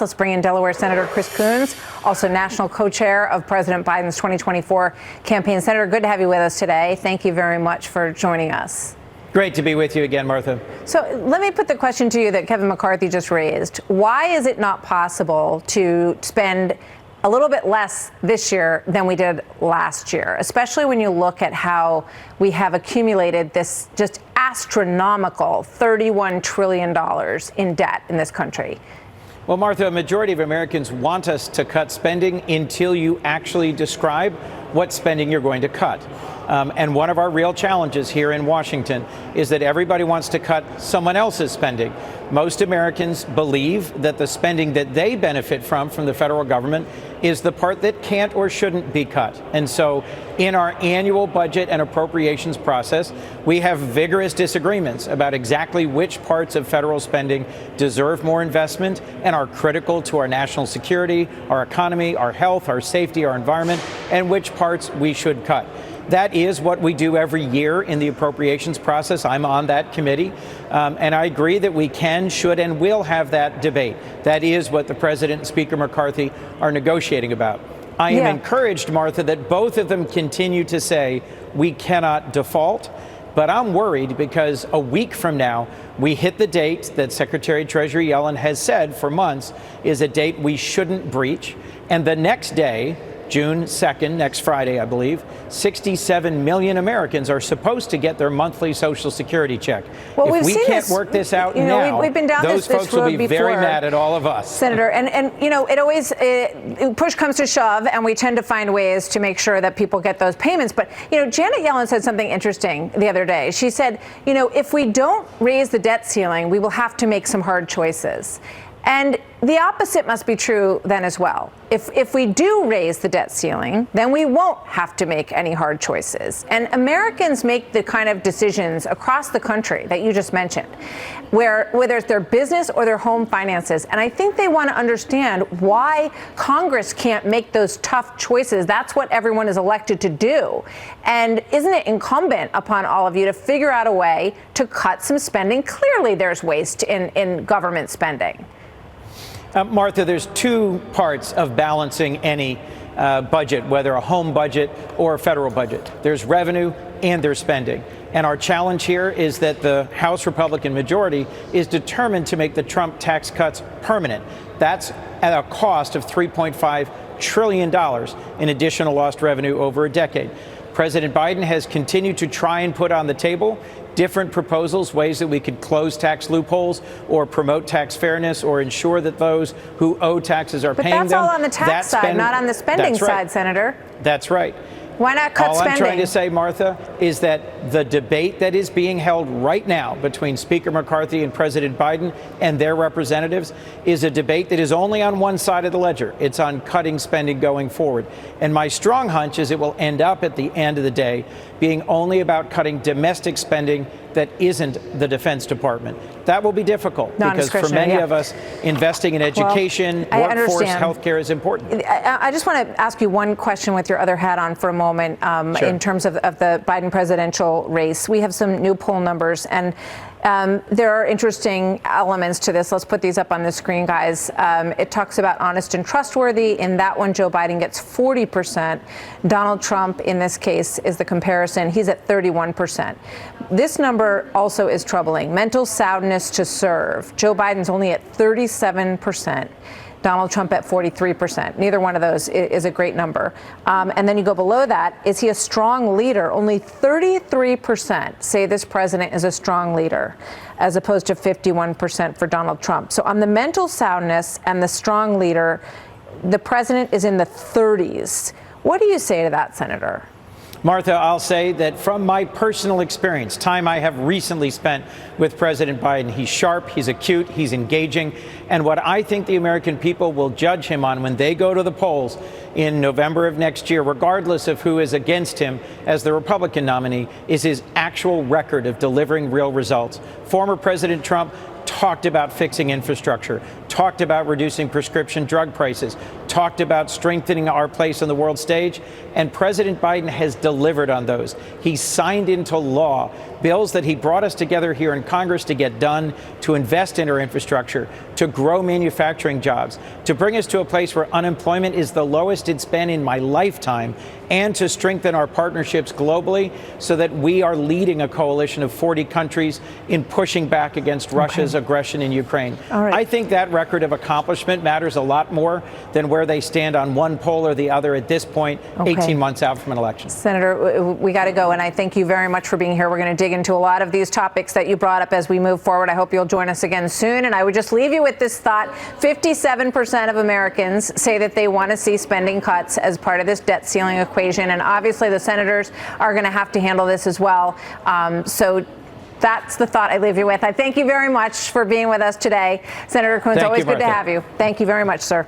Let's bring in Delaware Senator Chris Coons, also national co-chair of President Biden's 2024 campaign. Senator, good to have you with us today. Thank you very much for joining us. Great to be with you again, Martha. So let me put the question to you that Kevin McCarthy just raised. Why is it not possible to spend a little bit less this year than we did last year, especially when you look at how we have accumulated this just astronomical $31 trillion in debt in this country? Well, Martha, a majority of Americans want us to cut spending until you actually describe what spending you're going to cut. And one of our real challenges here in Washington is that everybody wants to cut someone else's spending. Most Americans believe that the spending that they benefit from the federal government is the part that can't or shouldn't be cut. And so in our annual budget and appropriations process, we have vigorous disagreements about exactly which parts of federal spending deserve more investment and are critical to our national security, our economy, our health, our safety, our environment, and which parts we should cut. That is what we do every year in the appropriations process. I'm on that committee. And I agree that we can, should, and will have that debate. That is what the President and Speaker McCarthy are negotiating about. I am encouraged, Martha, that both of them continue to say we cannot default. But I'm worried because a week from now, we hit the date that Secretary Treasury Yellen has said for months is a date we shouldn't breach. And the next day, June 2nd, next Friday, I believe, 67 million Americans are supposed to get their monthly Social Security check. Well, if we can't work this out now, we've been down those this folks will be before, very mad at all of us. Senator, and you know, it always, push comes to shove, and we tend to find ways to make sure that people get those payments. But, you know, Janet Yellen said something interesting the other day. She said, you know, if we don't raise the debt ceiling, we will have to make some hard choices. And the opposite must be true then as well. If we do raise the debt ceiling, then we won't have to make any hard choices. And Americans make the kind of decisions across the country that you just mentioned, whether it's their business or their home finances. And I think they want to understand why Congress can't make those tough choices. That's what everyone is elected to do. And isn't it incumbent upon all of you to figure out a way to cut some spending? Clearly, there's waste in government spending. Martha, there's two parts of balancing any budget, whether a home budget or a federal budget. There's revenue and there's spending. And our challenge here is that the House Republican majority is determined to make the Trump tax cuts permanent. That's at a cost of $3.5 trillion in additional lost revenue over a decade. President Biden has continued to try and put on the table different proposals, ways that we could close tax loopholes or promote tax fairness or ensure that those who owe taxes are paying them. But that's all on the tax side, not on the spending side, Senator. That's right. Why not cut spending? All I'm trying to say, Martha, is that the debate that is being held right now between Speaker McCarthy and President Biden and their representatives is a debate that is only on one side of the ledger. It's on cutting spending going forward. And my strong hunch is it will end up at the end of the day being only about cutting domestic spending that isn't the Defense Department. That will be difficult because for many of us, investing in education, workforce, healthcare is important. I just want to ask you one question with your other hat on for a moment in terms of the Biden presidential race. We have some new poll numbers, and there are interesting elements to this. Let's put these up on the screen, guys. It talks about honest and trustworthy. In that one, Joe Biden gets 40%. Donald Trump, in this case, is the comparison. He's at 31%. This number also is troubling. Mental soundness to serve. Joe Biden's only at 37%. Donald Trump at 43%. Neither one of those is a great number. And then you go below that. Is he a strong leader? Only 33% say this president is a strong leader, as opposed to 51% for Donald Trump. So on the mental soundness and the strong leader, the president is in the 30s. What do you say to that, Senator? Martha, I'll say that from my personal experience, time I have recently spent with President Biden, he's sharp, he's acute, he's engaging. And what I think the American people will judge him on when they go to the polls in November of next year, regardless of who is against him as the Republican nominee, is his actual record of delivering real results. Former President Trump talked about fixing infrastructure, talked about reducing prescription drug prices, talked about strengthening our place on the world stage, and President Biden has delivered on those. He signed into law bills that he brought us together here in Congress to get done, to invest in our infrastructure, to grow manufacturing jobs, to bring us to a place where unemployment is the lowest it's been in my lifetime, and to strengthen our partnerships globally so that we are leading a coalition of 40 countries in pushing back against Russia's aggression in Ukraine. All right. I think that record of accomplishment matters a lot more than where they stand on one pole or the other at this point, 18 months out from an election. Senator, we got to go, and I thank you very much for being here. We're going to dig into a lot of these topics that you brought up as we move forward. I hope you'll join us again soon. And I would just leave you with this thought. 57% of Americans say that they want to see spending cuts as part of this debt ceiling equation. And obviously the senators are going to have to handle this as well. So that's the thought I leave you with. I thank you very much for being with us today. Senator Coons, always good to have you. Thank you very much, sir.